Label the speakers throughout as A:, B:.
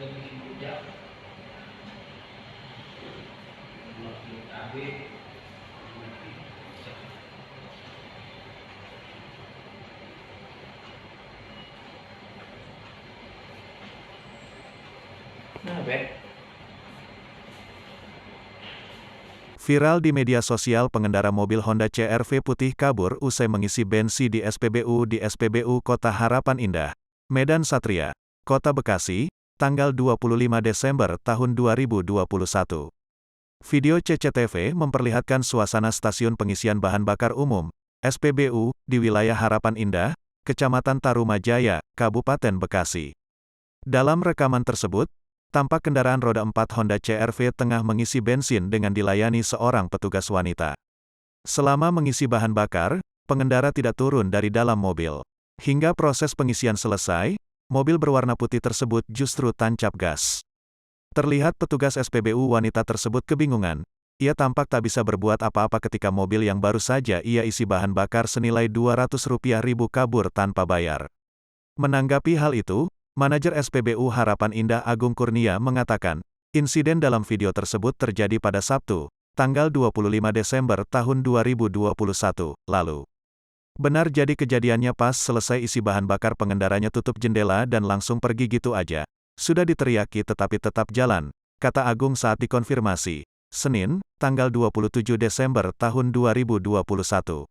A: lebih mudah melalui KB lebih cepat. Nah,
B: Viral di media sosial pengendara mobil Honda CR-V putih kabur usai mengisi bensin di SPBU Kota Harapan Indah, Medan Satria, Kota Bekasi, tanggal 25 Desember tahun 2021. Video CCTV memperlihatkan suasana stasiun pengisian bahan bakar umum, SPBU, di wilayah Harapan Indah, Kecamatan Tarumajaya, Kabupaten Bekasi. Dalam rekaman tersebut, tampak kendaraan roda 4 Honda CR-V tengah mengisi bensin dengan dilayani seorang petugas wanita. Selama mengisi bahan bakar, pengendara tidak turun dari dalam mobil. Hingga proses pengisian selesai, mobil berwarna putih tersebut justru tancap gas. Terlihat petugas SPBU wanita tersebut kebingungan. Ia tampak tak bisa berbuat apa-apa ketika mobil yang baru saja ia isi bahan bakar senilai Rp200.000 kabur tanpa bayar. Menanggapi hal itu, Manajer SPBU Harapan Indah Agung Kurnia mengatakan, insiden dalam video tersebut terjadi pada Sabtu, tanggal 25 Desember tahun 2021, lalu. Benar, jadi kejadiannya pas selesai isi bahan bakar pengendaranya tutup jendela dan langsung pergi gitu aja. Sudah diteriaki tetapi tetap jalan, kata Agung saat dikonfirmasi, Senin, tanggal 27 Desember tahun 2021.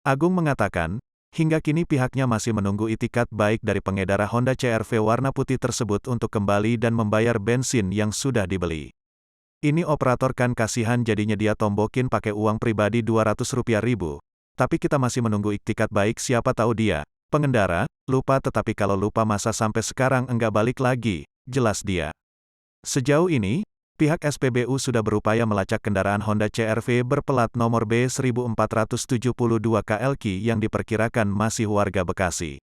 B: Agung mengatakan, hingga kini pihaknya masih menunggu itikat baik dari pengedara Honda CR-V warna putih tersebut untuk kembali dan membayar bensin yang sudah dibeli. Ini operator kan kasihan jadinya dia tombokin pakai uang pribadi Rp200.000. Tapi kita masih menunggu itikat baik, siapa tahu dia, pengendara, lupa, tetapi kalau lupa masa sampai sekarang enggak balik lagi, jelas dia. Sejauh ini, pihak SPBU sudah berupaya melacak kendaraan Honda CR-V berplat nomor B1472 KLQ yang diperkirakan masih warga Bekasi.